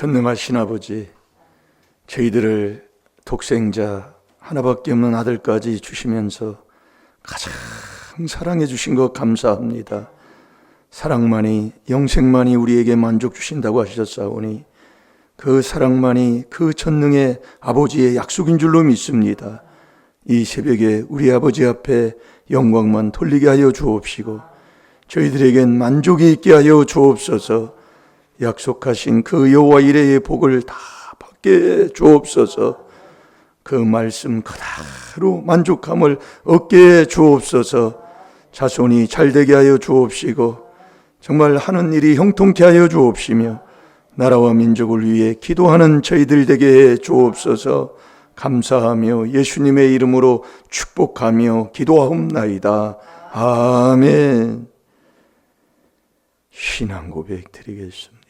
전능하신 아버지, 저희들을 독생자 하나밖에 없는 아들까지 주시면서 가장 사랑해 주신 것 감사합니다. 사랑만이, 영생만이 우리에게 만족 주신다고 하셨사오니 그 사랑만이 그 전능의 아버지의 약속인 줄로 믿습니다. 이 새벽에 우리 아버지 앞에 영광만 돌리게 하여 주옵시고 저희들에겐 만족이 있게 하여 주옵소서. 약속하신 그 여호와 이레의 복을 다 받게 주옵소서. 그 말씀 그대로 만족함을 얻게 주옵소서. 자손이 잘되게 하여 주옵시고 정말 하는 일이 형통케 하여 주옵시며 나라와 민족을 위해 기도하는 저희들 되게 해 주옵소서. 감사하며 예수님의 이름으로 축복하며 기도하옵나이다. 아멘. 신앙 고백 드리겠습니다.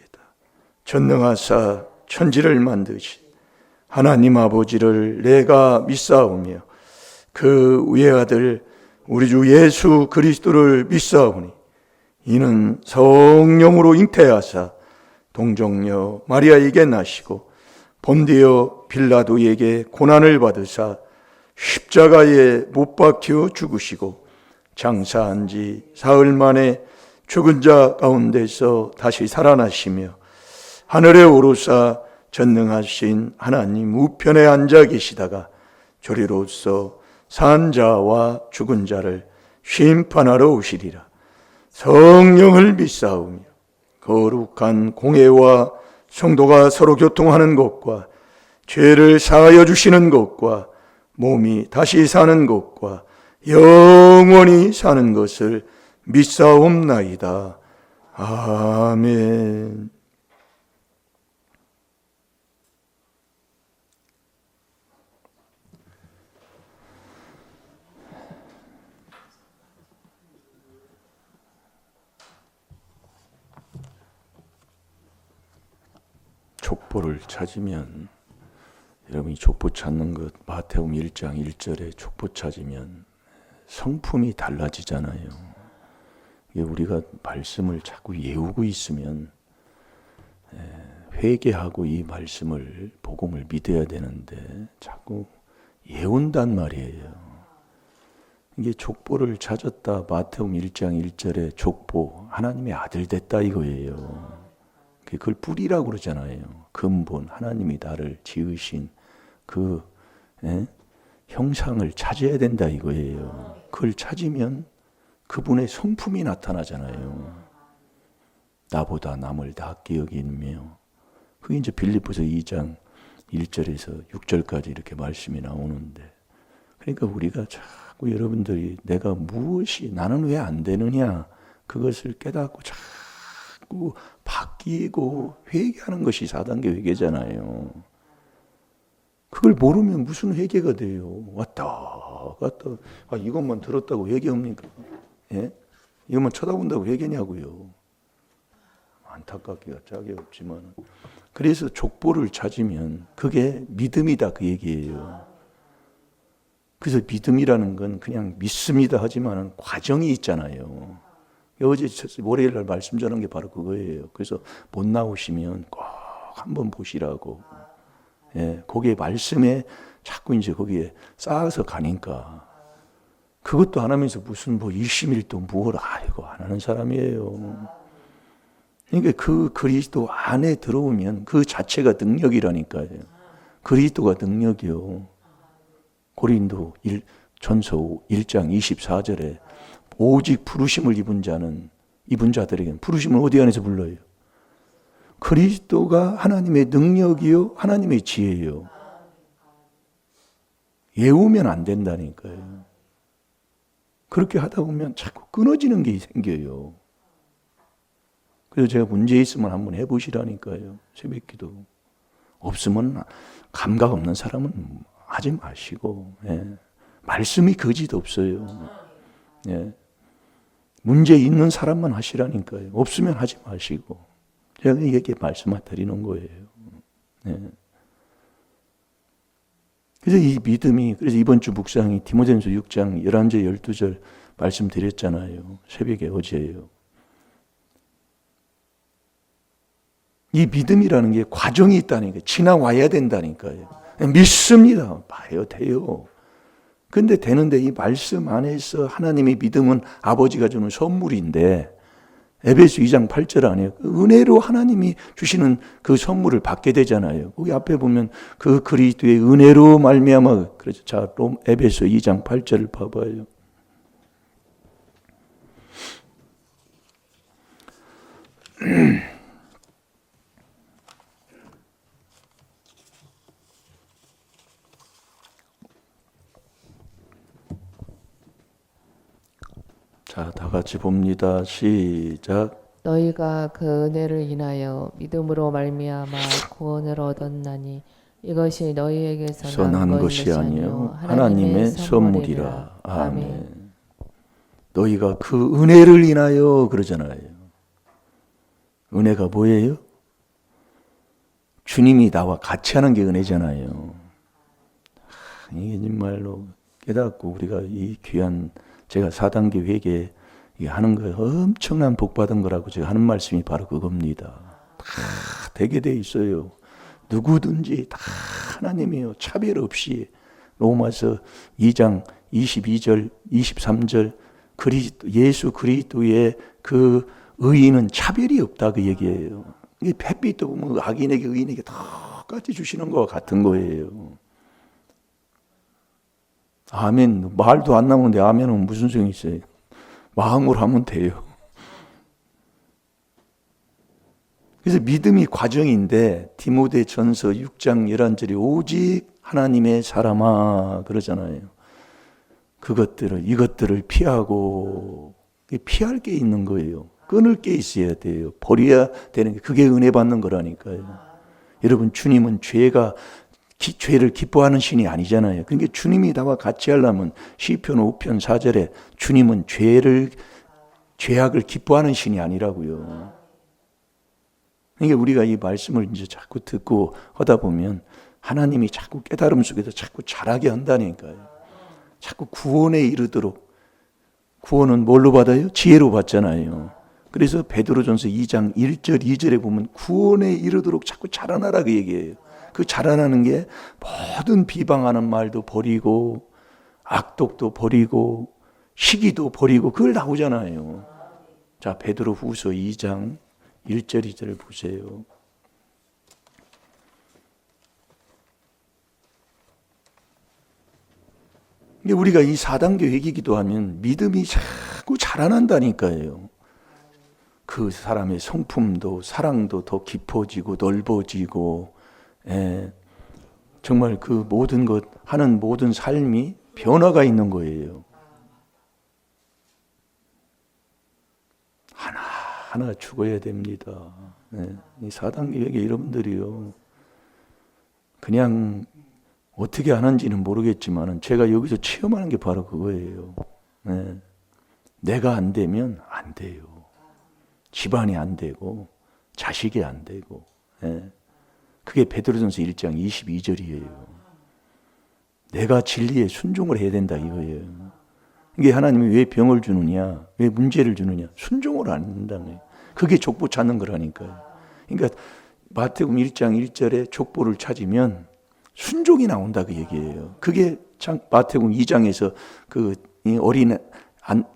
전능하사 천지를 만드신 하나님 아버지를 내가 믿사오며 그 외아들 우리 주 예수 그리스도를 믿사오니 이는 성령으로 잉태하사 동정녀 마리아에게 나시고 본디오 빌라도에게 고난을 받으사 십자가에 못 박혀 죽으시고 장사한 지 사흘 만에 죽은 자 가운데서 다시 살아나시며 하늘에 오르사 전능하신 하나님 우편에 앉아 계시다가 저리로서 산 자와 죽은 자를 심판하러 오시리라. 성령을 믿사오며 거룩한 공회와 성도가 서로 교통하는 것과 죄를 사하여 주시는 것과 몸이 다시 사는 것과 영원히 사는 것을 믿사옵나이다. 아멘. 족보를 찾으면, 여러분이 족보 찾는 것 마태복음 1장 1절에 족보 찾으면 성품이 달라지잖아요. 우리가 말씀을 자꾸 외우고 있으면 회개하고 이 말씀을 복음을 믿어야 되는데 자꾸 외운단 말이에요. 이게 족보를 찾았다. 마태복음 1장 1절에 족보, 하나님의 아들 됐다 이거예요. 그걸 뿌리라고 그러잖아요. 근본, 하나님이 나를 지으신 그 형상을 찾아야 된다 이거예요. 그걸 찾으면 그분의 성품이 나타나잖아요. 나보다 남을 낫게 여기며, 그게 이제 빌립보서 2장 1절에서 6절까지 이렇게 말씀이 나오는데, 그러니까 우리가 자꾸 여러분들이 내가 무엇이, 나는 왜 안 되느냐, 그것을 깨닫고 자꾸 바뀌고 회개하는 것이 4단계 회개잖아요. 그걸 모르면 무슨 회개가 돼요. 왔다 갔다. 이것만 들었다고 회개합니까? 예? 이것만 쳐다본다고 회개냐고요. 안타깝기가 짝이 없지만. 그래서 족보를 찾으면 그게 믿음이다 그 얘기예요. 그래서 믿음이라는 건 그냥 믿습니다 하지만 과정이 있잖아요. 어제 월요일 날 말씀 전한 게 바로 그거예요. 그래서 못 나오시면 꼭 한번 보시라고. 예, 거기에 말씀에 자꾸 이제 거기에 쌓아서 가니까 그것도 안 하면서 무슨 일심일도 무엇을 이거 안 하는 사람이에요. 그러니까 그 그리스도 안에 들어오면 그 자체가 능력이라니까요. 그리스도가 능력이요. 고린도 전서 1장 24절에 오직 부르심을 입은 자들에게는 부르심을 어디 안에서 불러요? 그리스도가 하나님의 능력이요, 하나님의 지혜요. 외우면 안 된다니까요. 그렇게 하다 보면 자꾸 끊어지는 게 생겨요. 그래서 제가 문제 있으면 한번 해보시라니까요. 새벽기도. 없으면, 감각 없는 사람은 하지 마시고, 예. 말씀이 거짓 없어요. 예. 문제 있는 사람만 하시라니까요. 없으면 하지 마시고. 제가 이렇게 말씀을 드리는 거예요. 네. 그래서 이 믿음이, 그래서 이번 주 묵상이 디모데전서 6장 11절 12절 말씀드렸잖아요. 새벽에 어제예요. 이 믿음이라는 게 과정이 있다니까요. 지나와야 된다니까요. 믿습니다. 봐요, 돼요. 근데 되는데 이 말씀 안에서 하나님의 믿음은 아버지가 주는 선물인데 에베소 2장 8절 안에 은혜로 하나님이 주시는 그 선물을 받게 되잖아요. 거기 앞에 보면 그 그리스도의 은혜로 말미암아 그렇죠. 자, 에베소 2장 8절을 봐봐요. 자, 다 같이 봅니다. 시작. 너희가 그 은혜를 인하여 믿음으로 말미암아 구원을 얻었나니 이것이 너희에게서 난 것이 아니요 하나님의 선물이라. 아멘. 너희가 그 은혜를 인하여 그러잖아요. 은혜가 뭐예요? 주님이 나와 같이 하는 게 은혜잖아요. 이게 정말로 깨닫고 우리가 이 귀한 제가 4단계 회개 하는 거 엄청난 복 받은 거라고 제가 하는 말씀이 바로 그겁니다. 다 되게 돼 있어요. 누구든지 다 하나님이요. 차별 없이 로마서 2장 22절 23절 예수 그리스도의 그 의인은 차별이 없다 그 얘기예요. 이 햇빛도 보면 악인에게 의인에게 똑같이 주시는 것과 같은 거예요. 아멘. 말도 안 나오는데 아멘은 무슨 소용이 있어요. 마음으로 하면 돼요. 그래서 믿음이 과정인데 디모데전서 6장 11절이 오직 하나님의 사람아 그러잖아요. 이것들을 피하고 피할 게 있는 거예요. 끊을 게 있어야 돼요. 버려야 되는 게 그게 은혜 받는 거라니까요. 여러분 주님은 죄를 기뻐하는 신이 아니잖아요. 그러니까 주님이 나와 같이 하려면 시편 5편 4절에 주님은 죄악을 기뻐하는 신이 아니라고요. 그러니까 우리가 이 말씀을 이제 자꾸 듣고 하다 보면 하나님이 자꾸 깨달음 속에서 자꾸 자라게 한다니까요. 자꾸 구원에 이르도록. 구원은 뭘로 받아요? 지혜로 받잖아요. 그래서 베드로전서 2장 1절 2절에 보면 구원에 이르도록 자꾸 자라나라 그 얘기예요. 그 자라나는 게 모든 비방하는 말도 버리고 악독도 버리고 시기도 버리고 그걸 나오잖아요. 자, 베드로 후서 2장 1절 2절을 보세요. 우리가 이 4단계 회개기도 하면 믿음이 자꾸 자라난다니까요. 그 사람의 성품도 사랑도 더 깊어지고 넓어지고 정말 그 모든 것 하는 모든 삶이 변화가 있는 거예요. 하나하나 죽어야 됩니다. 이 4단계 회개 여러분들이요. 그냥 어떻게 하는지는 모르겠지만 제가 여기서 체험하는 게 바로 그거예요. 내가 안 되면 안 돼요. 집안이 안 되고 자식이 안 되고 그게 베드로전서 1장 22절이에요. 내가 진리에 순종을 해야 된다 이거예요. 이게 하나님이 왜 병을 주느냐, 왜 문제를 주느냐, 순종을 안 한다며. 그게 족보 찾는 거라니까요. 그러니까 마태복음 1장 1절에 족보를 찾으면 순종이 나온다 그 얘기예요. 그게 참 마태복음 2장에서 그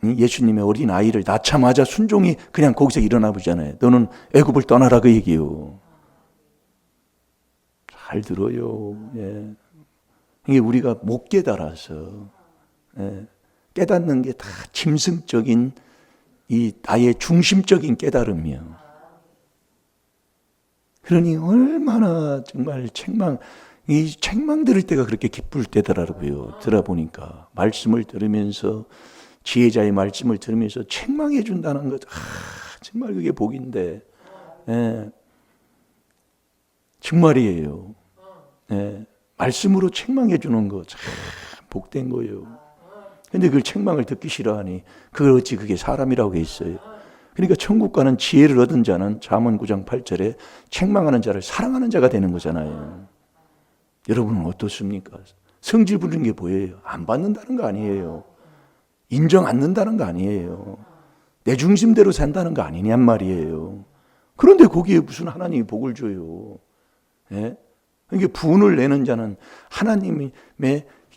예수님의 어린 아이를 낳자마자 순종이 그냥 거기서 일어나 보잖아요. 너는 애굽을 떠나라 그 얘기예요. 잘 들어요. 이게 우리가 못 깨달아서 깨닫는 게 다 짐승적인 이 나의 중심적인 깨달음이요. 그러니 얼마나 정말 이 책망 들을 때가 그렇게 기쁠 때더라고요. 들어보니까 말씀을 들으면서 지혜자의 말씀을 들으면서 책망해 준다는 것, 정말 그게 복인데, 정말이에요. 말씀으로 책망해 주는 거 참 복된 거예요. 근데 그 책망을 듣기 싫어하니 그걸 어찌 그게 사람이라고 했어요. 그러니까 천국 가는 지혜를 얻은 자는 잠언 9장 8절에 책망하는 자를 사랑하는 자가 되는 거잖아요. 여러분은 어떻습니까? 성질 부리는 게 뭐예요? 안 받는다는 거 아니에요. 인정 안 는다는 거 아니에요. 내 중심대로 산다는 거 아니냔 말이에요. 그런데 거기에 무슨 하나님이 복을 줘요? 예? 이게 분을 내는 자는 하나님의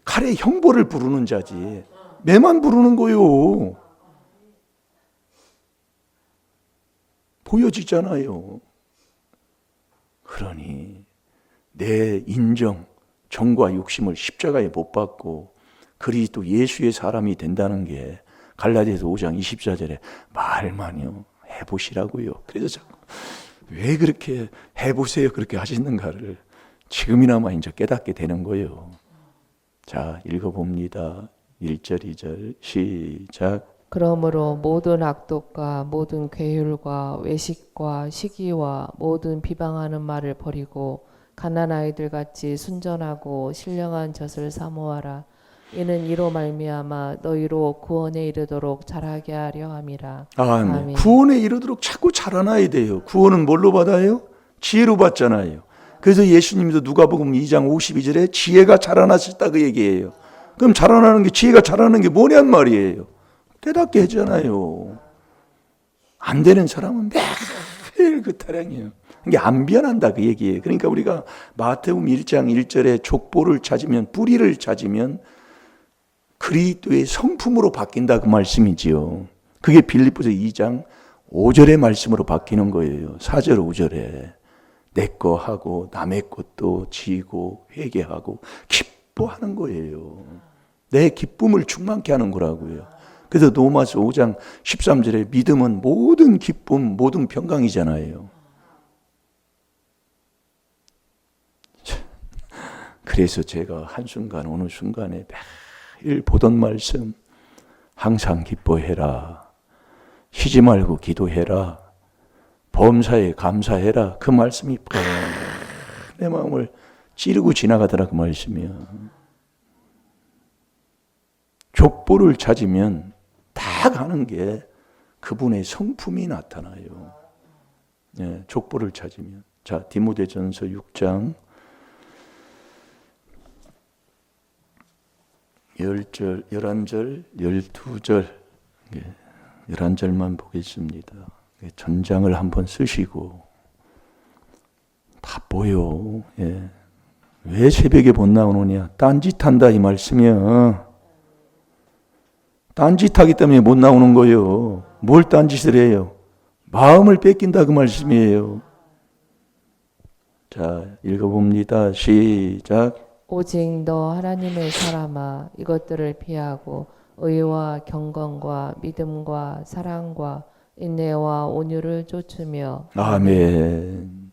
칼의 형벌을 부르는 자지 매만 부르는 거요. 보여지잖아요. 그러니 내 인정, 정과 욕심을 십자가에 못 박고 그리스도 예수의 사람이 된다는 게 갈라디아서 5장 24절에 말만요. 해보시라고요. 그래서 자꾸 왜 그렇게 해보세요 그렇게 하시는가를 지금이나마 이제 깨닫게 되는 거예요. 자, 읽어봅니다. 1절 2절 시작. 그러므로 모든 악독과 모든 괴율과 외식과 시기와 모든 비방하는 말을 버리고 갓난 아이들 같이 순전하고 신령한 젖을 사모하라. 이는 이로 말미암아 너희로 구원에 이르도록 자라게 하려 함이라. 아멘. 아멘. 구원에 이르도록 자꾸 자라나야 돼요. 구원은 뭘로 받아요? 지혜로 받잖아요. 그래서 예수님도 누가복음 2장 52절에 지혜가 자라나셨다 그 얘기예요. 그럼 자라나는 게 지혜가 자라는 게 뭐냔 말이에요. 깨닫게 하잖아요. 안 되는 사람은 매일 그 타령이에요. 이게 안 변한다 그 얘기예요. 그러니까 우리가 마태복음 1장 1절에 족보를 찾으면 뿌리를 찾으면 그리스도의 성품으로 바뀐다 그 말씀이지요. 그게 빌립보서 2장 5절의 말씀으로 바뀌는 거예요. 4절 5절에 내 거 하고 남의 것도 지고 회개하고 기뻐하는 거예요. 내 기쁨을 충만케 하는 거라고요. 그래서 로마서 5장 13절에 믿음은 모든 기쁨, 모든 평강이잖아요. 그래서 제가 한순간 어느 순간에 매일 보던 말씀 항상 기뻐해라. 쉬지 말고 기도해라. 범사에 감사해라. 그 말씀이 내 마음을 찌르고 지나가더라 그 말씀이요. 족보를 찾으면 다 가는 게 그분의 성품이 나타나요. 네, 족보를 찾으면. 자, 디모데전서 6장 10절, 11절, 12절 11절만 보겠습니다. 전장을 한번 쓰시고 다 보여. 예. 왜 새벽에 못 나오느냐? 딴짓한다 이 말씀이야. 딴짓하기 때문에 못 나오는 거예요. 뭘 딴짓을 해요? 마음을 뺏긴다 그 말씀이에요. 자, 읽어봅니다. 시작. 오직 너 하나님의 사람아 이것들을 피하고 의와 경건과 믿음과 사랑과 인내와 온유를 쫓으며. 아멘.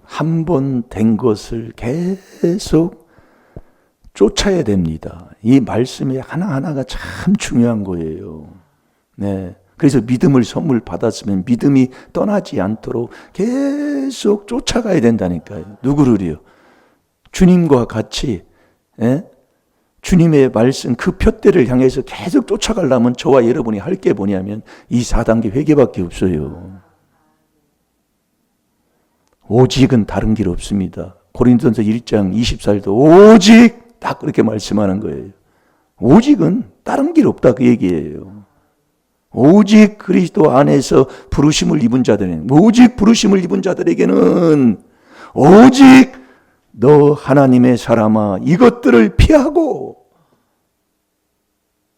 한 번 된 것을 계속 쫓아야 됩니다. 이 말씀의 하나하나가 참 중요한 거예요. 네. 그래서 믿음을 선물 받았으면 믿음이 떠나지 않도록 계속 쫓아가야 된다니까요. 누구를요? 주님과 같이, 예? 주님의 말씀 그 푯대를 향해서 계속 쫓아가려면 저와 여러분이 할 게 뭐냐면 이 4단계 회개밖에 없어요. 오직은 다른 길 없습니다. 고린도전서 1장 24절도 오직 다 그렇게 말씀하는 거예요. 오직은 다른 길 없다 그 얘기예요. 오직 그리스도 안에서 부르심을 입은 자들에게는, 오직 부르심을 입은 자들에게는 오직 너 하나님의 사람아 이것들을 피하고,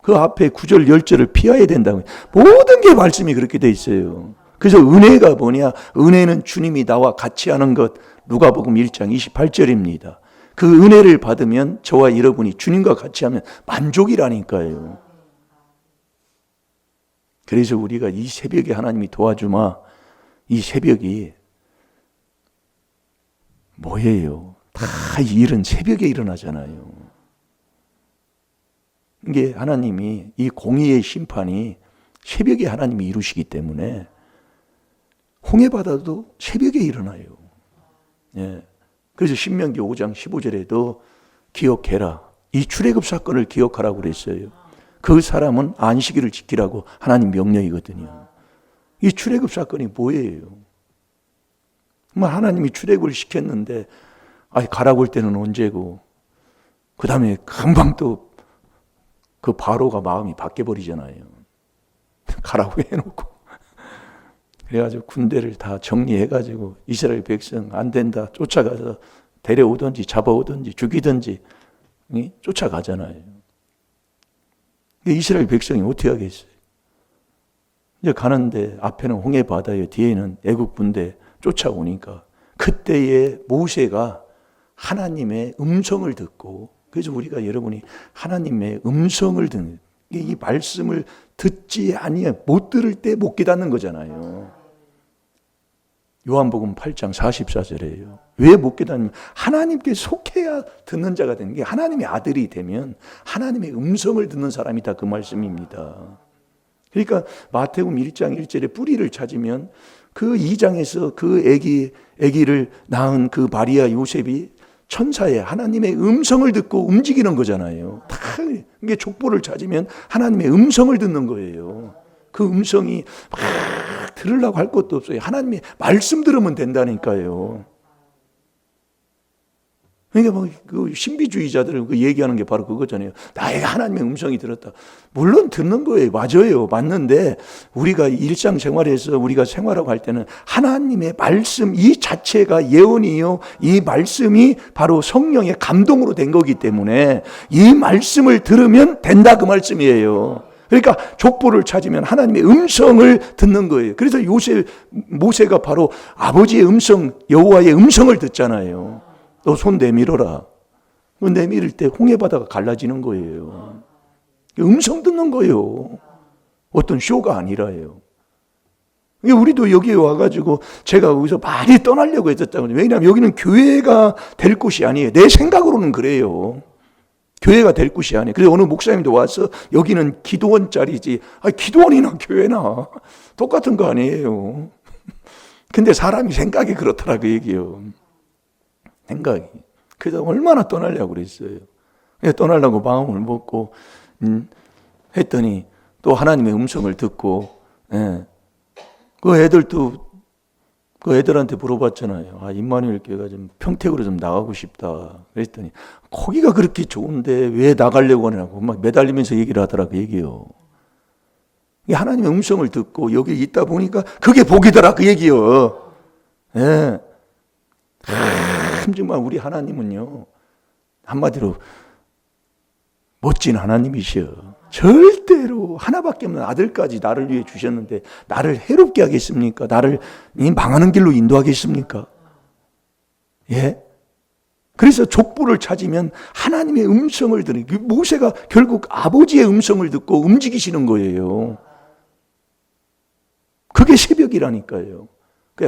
그 앞에 9절 10절을 피해야 된다고. 모든 게 말씀이 그렇게 돼 있어요. 그래서 은혜가 뭐냐? 은혜는 주님이 나와 같이 하는 것. 누가복음 1장 28절입니다. 그 은혜를 받으면 저와 여러분이 주님과 같이 하면 만족이라니까요. 그래서 우리가 이 새벽에 하나님이 도와주마. 이 새벽이 뭐예요? 다 이 일은 새벽에 일어나잖아요. 이게 하나님이 이 공의의 심판이 새벽에 하나님이 이루시기 때문에 홍해바다도 새벽에 일어나요. 예. 그래서 신명기 5장 15절에도 기억해라. 이 출애굽 사건을 기억하라고 그랬어요. 그 사람은 안식일을 지키라고 하나님 명령이거든요. 이 출애굽 사건이 뭐예요? 하나님이 출애굽을 시켰는데 가라고 할 때는 언제고, 그 다음에 금방 또 그 바로가 마음이 바뀌어버리잖아요. 가라고 해놓고. 그래가지고 군대를 다 정리해가지고 이스라엘 백성 안 된다 쫓아가서 데려오든지 잡아오든지 죽이든지 쫓아가잖아요. 이스라엘 백성이 어떻게 하겠어요? 이제 가는데 앞에는 홍해 바다예요. 뒤에는 애국 군대 쫓아오니까 그때에 모세가 하나님의 음성을 듣고, 그래서 우리가 여러분이 하나님의 음성을 듣는 이 말씀을 듣지 아니해 못 들을 때 못 깨닫는 거잖아요. 요한복음 8장 44절이에요. 왜 못 깨닫냐면 하나님께 속해야 듣는 자가 되는 게, 하나님의 아들이 되면 하나님의 음성을 듣는 사람이다, 그 말씀입니다. 그러니까 마태복음 1장 1절에 뿌리를 찾으면 그 2장에서 그 아기를 낳은 그 마리아 요셉이 천사의 하나님의 음성을 듣고 움직이는 거잖아요. 다 이게 족보를 찾으면 하나님의 음성을 듣는 거예요. 그 음성이 막 들으려고 할 것도 없어요. 하나님의 말씀 들으면 된다니까요. 그러니까 그 신비주의자들 그 얘기하는 게 바로 그거잖아요. 나에게 하나님의 음성이 들었다. 물론 듣는 거예요. 맞아요. 맞는데 우리가 일상생활에서 우리가 생활하고 할 때는 하나님의 말씀 이 자체가 예언이요, 이 말씀이 바로 성령의 감동으로 된 거기 때문에 이 말씀을 들으면 된다, 그 말씀이에요. 그러니까 족보를 찾으면 하나님의 음성을 듣는 거예요. 그래서 모세가 바로 아버지의 음성, 여호와의 음성을 듣잖아요. 너 손 내밀어라. 내밀을 때 홍해 바다가 갈라지는 거예요. 음성 듣는 거예요. 어떤 쇼가 아니라요. 우리도 여기에 와가지고 제가 여기서 많이 떠나려고 했었다고요. 왜냐하면 여기는 교회가 될 곳이 아니에요. 내 생각으로는 그래요. 교회가 될 곳이 아니에요. 그래서 어느 목사님도 와서 여기는 기도원 자리지. 기도원이나 교회나 똑같은 거 아니에요. 근데 사람이 생각이 그렇더라, 그 얘기요. 생각이. 그래서 얼마나 떠나려고 그랬어요. 떠나려고 마음을 먹고 했더니 또 하나님의 음성을 듣고, 그 애들한테 물어봤잖아요. 임마누엘 교회가 좀 평택으로 좀 나가고 싶다. 그랬더니 거기가 그렇게 좋은데 왜 나가려고 하냐고 막 매달리면서 얘기를 하더라, 그 얘기요. 하나님의 음성을 듣고 여기 있다 보니까 그게 복이더라, 그 얘기요. 예. 정말 우리 하나님은요, 한마디로 멋진 하나님이시여. 절대로 하나밖에 없는 아들까지 나를 위해 주셨는데 나를 해롭게 하겠습니까? 나를 망하는 길로 인도하겠습니까? 예? 그래서 족보를 찾으면 하나님의 음성을 들으니, 모세가 결국 아버지의 음성을 듣고 움직이시는 거예요. 그게 새벽이라니까요.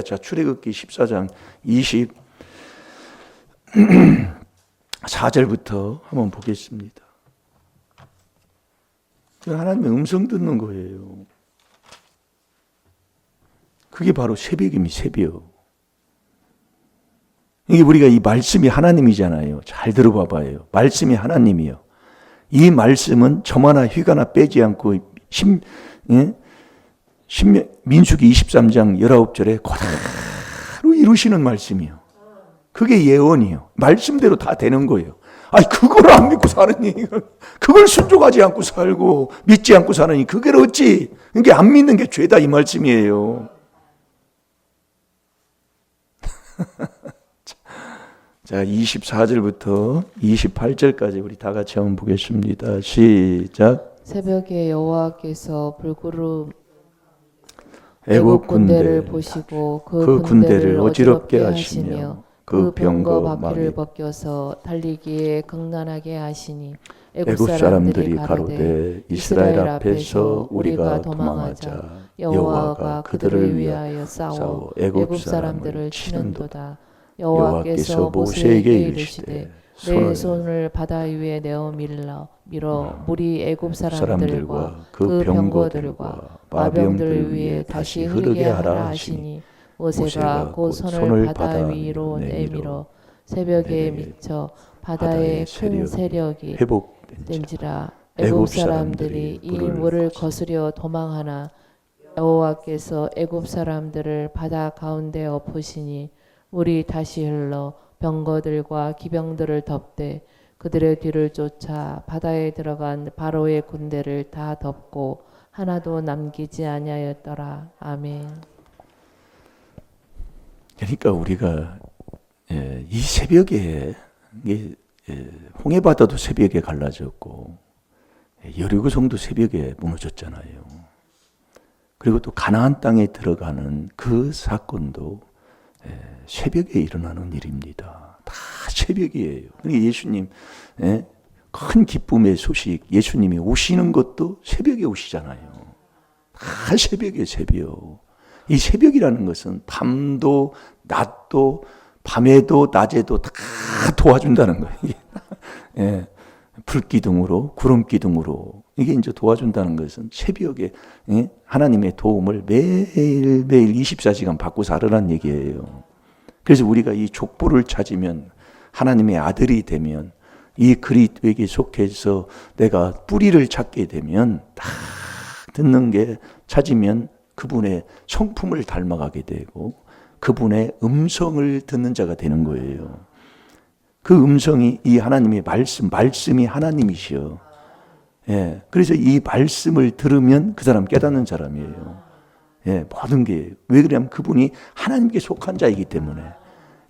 자, 출애굽기 14장 24절부터 한번 보겠습니다. 하나님의 음성 듣는 거예요. 그게 바로 새벽입니다, 새벽. 이게 우리가 이 말씀이 하나님이잖아요. 잘 들어봐봐요. 말씀이 하나님이요. 이 말씀은 저마나 휘가나 빼지 않고 민수기 23장 19절에 그대로 이루시는 말씀이요. 그게 예언이요. 말씀대로 다 되는 거예요. 그걸 안 믿고 사느니, 그걸 순종하지 않고 살고 믿지 않고 사느니 그게 어찌, 그게 안 믿는 게 죄다, 이 말씀이에요. 자, 24절부터 28절까지 우리 다 같이 한번 보겠습니다. 시작. 새벽에 여호와께서 불구름 애국 군대를 보시고 그 군대를 어지럽게 하시며 그 병거 바퀴를 벗겨서 달리기에 극난하게 하시니 애국 사람들이 가로되 이스라엘 앞에서 우리가 도망하자. 여호와가 그들을 위하여 싸워 애국 사람들을 치는도다. 여호와께서 모세에게 이르시되 내 손을 바다 위에 내어 밀어 물이 애굽 사람들과 그 병거들과 마병들 위에 다시 흐르게 하라 하시니 모세가 곧 손을 바다 위로 내밀어 새벽에 미쳐 바다의 큰 세력이 회복된지라. 애굽 사람들이 이 물을 거스려 도망하나 여호와께서 애굽 사람들을 바다 가운데 엎으시니 물이 다시 흘러 병거들과 기병들을 덮되 그들의 뒤를 쫓아 바다에 들어간 바로의 군대를 다 덮고 하나도 남기지 아니하였더라. 아멘. 그러니까 우리가 이 새벽에 홍해바다도 새벽에 갈라졌고 여리고성도 새벽에 무너졌잖아요. 그리고 또 가나안 땅에 들어가는 그 사건도 새벽에 일어나는 일입니다. 다 새벽이에요. 그러니까 예수님 큰 기쁨의 소식, 예수님이 오시는 것도 새벽에 오시잖아요. 다 새벽에 새벽. 이 새벽이라는 것은 밤도 낮도 밤에도 낮에도 다 도와준다는 거예요. 예, 불기둥으로 구름기둥으로 이게 이제 도와준다는 것은 새벽에 하나님의 도움을 매일매일 24시간 받고 살으라는 얘기예요. 그래서 우리가 이 족보를 찾으면 하나님의 아들이 되면 이 그리스도에게 속해서 내가 뿌리를 찾게 되면 딱 듣는 게 찾으면 그분의 성품을 닮아가게 되고 그분의 음성을 듣는 자가 되는 거예요. 그 음성이 이 하나님의 말씀이 하나님이시여. 예, 그래서 이 말씀을 들으면 그 사람 깨닫는 사람이에요. 예, 모든 게. 왜 그러냐면 그분이 하나님께 속한 자이기 때문에.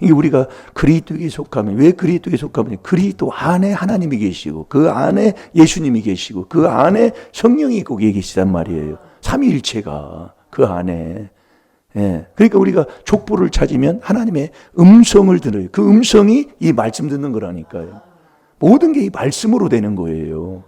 이게 우리가 그리스도에 속하면, 왜 그리스도에 속하면, 그리스도 안에 하나님이 계시고, 그 안에 예수님이 계시고, 그 안에 성령이 거기에 계시단 말이에요. 삼위일체가 그 안에. 예. 그러니까 우리가 족보를 찾으면 하나님의 음성을 들어요. 그 음성이 이 말씀 듣는 거라니까요. 모든 게 이 말씀으로 되는 거예요.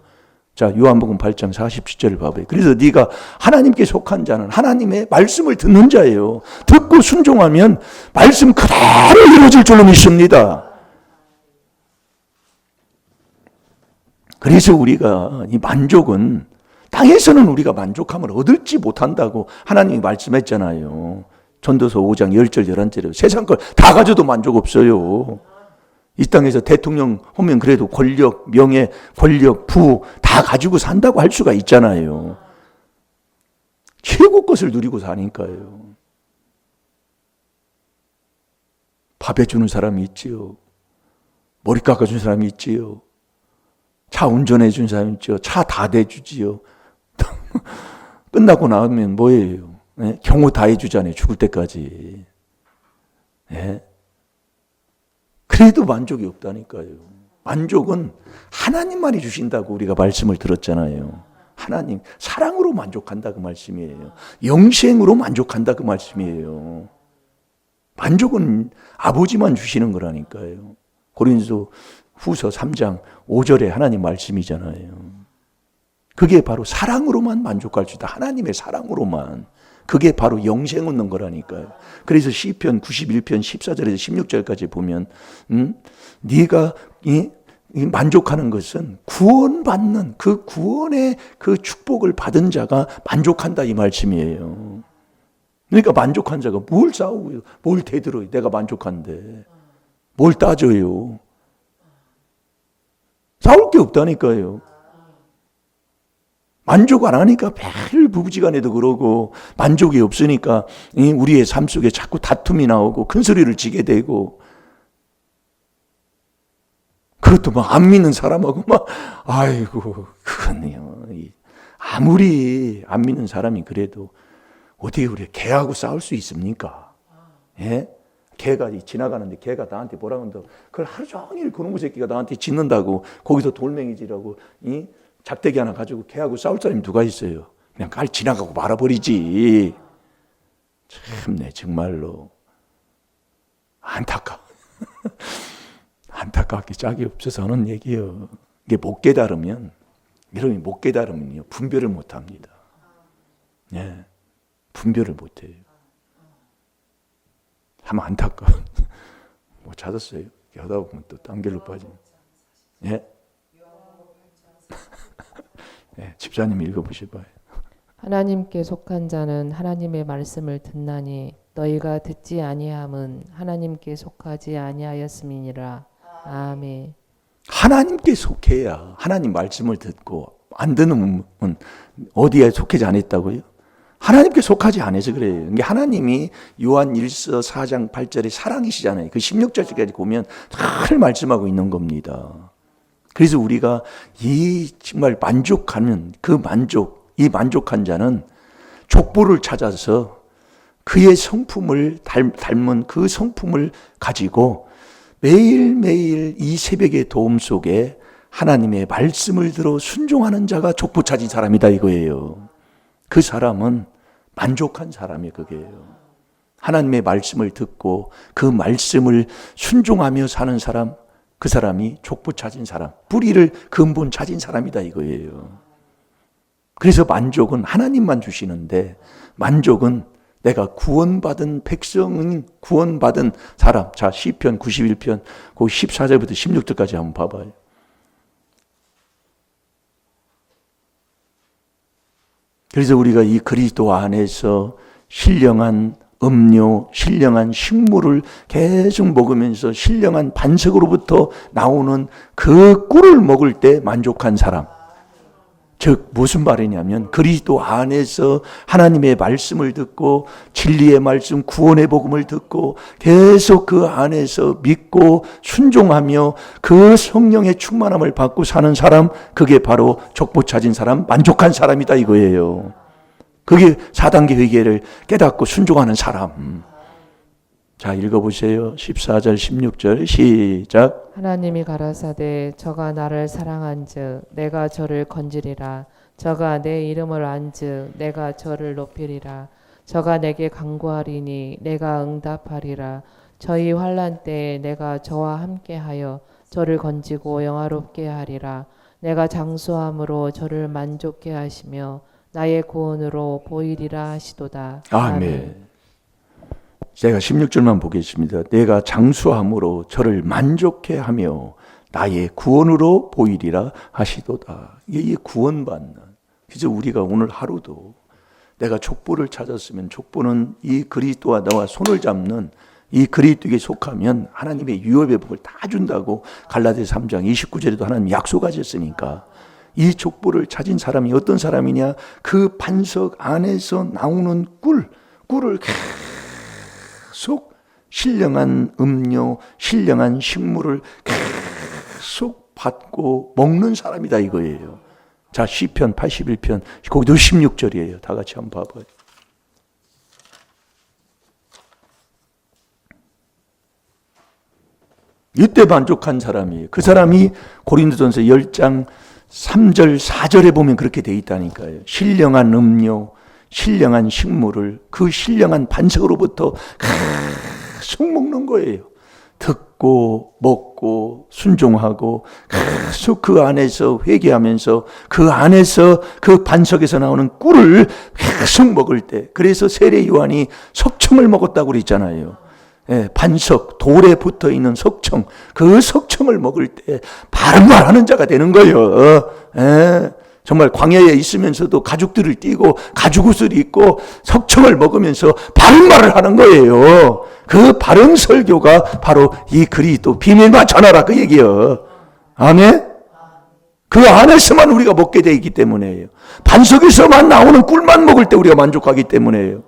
자, 요한복음 8장 47절을 봐봐요. 그래서 네가 하나님께 속한 자는 하나님의 말씀을 듣는 자예요. 듣고 순종하면 말씀 그대로 이루어질 줄로 믿습니다. 그래서 우리가 이 만족은 땅에서는 우리가 만족함을 얻을지 못한다고 하나님이 말씀했잖아요. 전도서 5장 10절 11절에 세상 걸 다 가져도 만족 없어요. 이 땅에서 대통령 하면 그래도 권력, 명예, 권력, 부 다 가지고 산다고 할 수가 있잖아요. 최고 것을 누리고 사니까요. 밥 해주는 사람이 있지요. 머리 깎아준 사람이 있지요. 차 운전해 준 사람이 있지요. 차 다 대주지요. 끝나고 나오면 뭐예요? 네? 경호 다 해주잖아요. 죽을 때까지. 네? 그래도 만족이 없다니까요. 만족은 하나님만이 주신다고 우리가 말씀을 들었잖아요. 하나님 사랑으로 만족한다 그 말씀이에요. 영생으로 만족한다 그 말씀이에요. 만족은 아버지만 주시는 거라니까요. 고린도 후서 3장 5절에 하나님 말씀이잖아요. 그게 바로 사랑으로만 만족할 수 있다. 하나님의 사랑으로만. 그게 바로 영생 얻는 거라니까요. 그래서 시편 91편 14절에서 16절까지 보면 네가 만족하는 것은 구원받는 그 구원의 그 축복을 받은 자가 만족한다 이 말씀이에요. 그러니까 만족한 자가 뭘 싸우고요. 뭘 대들어요. 내가 만족한데. 뭘 따져요. 싸울 게 없다니까요. 만족 안 하니까 매일 부부지간에도 그러고 만족이 없으니까 우리의 삶 속에 자꾸 다툼이 나오고 큰 소리를 지게 되고 그것도 막 안 믿는 사람하고 막 아이고 그건요. 아무리 안 믿는 사람이 그래도 어떻게 우리 개하고 싸울 수 있습니까? 예? 개가 지나가는데 개가 나한테 뭐라고 한다. 그걸 하루 종일 그놈의 새끼가 나한테 짖는다고 거기서 돌멩이질하고 작대기 하나 가지고 개하고 싸울 사람이 누가 있어요? 그냥 깔 지나가고 말아버리지. 참네 정말로 안타깝게 짝이 없어서 하는 얘기예요. 이게 못 깨달으면 여러분이 못 깨달으면요 분별을 못 합니다. 예, 분별을 못 해요. 참 안타까워. 뭐 찾았어요. 하다 보면 또 딴 길로 빠지네. 예? 네, 집사님 읽어보셔봐요. 하나님께 속한 자는 하나님의 말씀을 듣나니 너희가 듣지 아니함은 하나님께 속하지 아니하였음이니라. 아멘. 하나님께 속해야 하나님 말씀을 듣고 안 듣는 어디에 속하지 않았다고요? 하나님께 속하지 않아서 그래요. 그러니까 하나님이 요한 1서 4장 8절에 사랑이시잖아요. 그 16절까지 보면 늘 말씀하고 있는 겁니다. 그래서 우리가 이 정말 만족하는 그 만족, 이 만족한 자는 족보를 찾아서 그의 성품을 닮은 그 성품을 가지고 매일매일 이 새벽의 도움 속에 하나님의 말씀을 들어 순종하는 자가 족보 찾은 사람이다 이거예요. 그 사람은 만족한 사람이 그게요. 하나님의 말씀을 듣고 그 말씀을 순종하며 사는 사람, 그 사람이 족보 찾은 사람, 뿌리를 근본 찾은 사람이다 이거예요. 그래서 만족은 하나님만 주시는데, 만족은 내가 구원받은 백성은 구원받은 사람. 자, 시편 91편 그 14절부터 16절까지 한번 봐봐요. 그래서 우리가 이 그리스도 안에서 신령한 음료, 신령한 식물을 계속 먹으면서 신령한 반석으로부터 나오는 그 꿀을 먹을 때 만족한 사람. 즉 무슨 말이냐면 그리스도 안에서 하나님의 말씀을 듣고 진리의 말씀, 구원의 복음을 듣고 계속 그 안에서 믿고 순종하며 그 성령의 충만함을 받고 사는 사람, 그게 바로 족보 찾은 사람, 만족한 사람이다 이거예요. 그게 4단계 회개를 깨닫고 순종하는 사람. 자, 읽어보세요. 14절 16절 시작. 하나님이 가라사대 저가 나를 사랑한즉 내가 저를 건지리라. 저가 내 이름을 안즉 내가 저를 높이리라. 저가 내게 간구하리니 내가 응답하리라. 저희 환난 때에 내가 저와 함께하여 저를 건지고 영화롭게 하리라. 내가 장수함으로 저를 만족케 하시며 나의 구원으로 보이리라 하시도다. 아멘. 제가 16절만 보겠습니다. 내가 장수함으로 저를 만족해 하며 나의 구원으로 보이리라 하시도다. 이게 구원받는. 그래서 우리가 오늘 하루도 내가 족보를 찾았으면 족보는 이 그리스도와 나와 손을 잡는 이 그리스도에게 속하면 하나님의 유업의 복을 다 준다고 갈라디아서 3장 29절에도 하나님 약속하셨으니까 이 족보를 찾은 사람이 어떤 사람이냐? 그 반석 안에서 나오는 꿀을 계속 신령한 음료, 신령한 식물을 계속 받고 먹는 사람이다 이거예요. 자, 시편 81편 거기도 16절이에요. 다 같이 한번 봐봐요. 이때 만족한 사람이에요. 그 사람이 고린도전서 10장 3절 4절에 보면 그렇게 돼 있다니까요. 신령한 음료, 신령한 식물을 그 신령한 반석으로부터 계속 먹는 거예요. 듣고 먹고 순종하고 계속 그 안에서 회개하면서 그 안에서 그 반석에서 나오는 꿀을 계속 먹을 때, 그래서 세례 요한이 석청을 먹었다고 그랬잖아요. 예, 반석, 돌에 붙어 있는 석청, 그 석청을 먹을 때 바른 말하는 자가 되는 거예요. 예, 정말 광야에 있으면서도 가죽들을 띠고 가죽옷을 입고 석청을 먹으면서 바른 말을 하는 거예요. 그 바른 설교가 바로 이 그리스도 비밀만 전하라 그 얘기예요. 아멘. 그 안에서만 우리가 먹게 돼 있기 때문에요. 반석에서만 나오는 꿀만 먹을 때 우리가 만족하기 때문에요.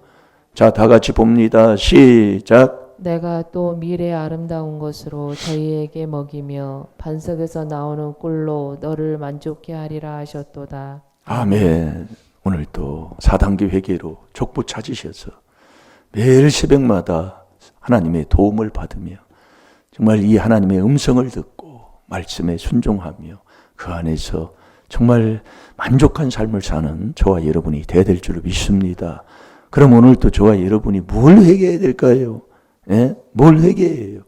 자, 다 같이 봅니다. 시작. 내가 또 미래의 아름다운 것으로 저희에게 먹이며 반석에서 나오는 꿀로 너를 만족케 하리라 하셨도다. 아멘. 오늘 또 4단계 회개로 족보 찾으셔서 매일 새벽마다 하나님의 도움을 받으며 정말 이 하나님의 음성을 듣고 말씀에 순종하며 그 안에서 정말 만족한 삶을 사는 저와 여러분이 돼야 될 줄 믿습니다. 그럼 오늘 또 저와 여러분이 뭘 회개해야 될까요? 예? 뭘 회개해요?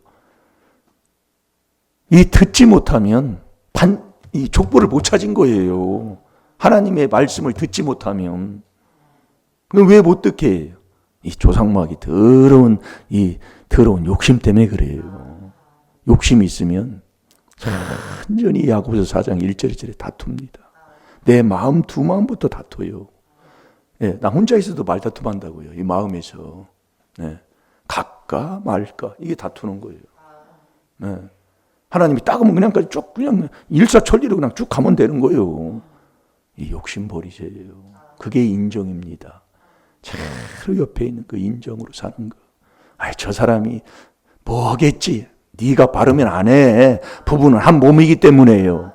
이 듣지 못하면 이 족보를 못 찾은 거예요. 하나님의 말씀을 듣지 못하면. 그럼 왜 못 듣게 해요? 이 조상마귀 더러운 욕심 때문에 그래요. 욕심이 있으면 완전히 야고보서 4장 1절 2절에 다툽니다. 내 마음 두 마음부터 다퉈요. 예, 나 혼자 있어도 말다툼한다고요. 이 마음에서. 예. 갈까 말까 이게 다투는 거예요. 네. 하나님이 따가면 그냥 일사천리로 그냥 쭉 가면 되는 거예요. 이 욕심 버리세요. 그게 인정입니다. 제대로 옆에 있는 그 인정으로 사는 거. 저 사람이 뭐겠지. 네가 바르면 안 해. 부부는 한 몸이기 때문에요.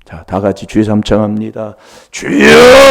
자, 다 같이 주의 삼창합니다. 주여!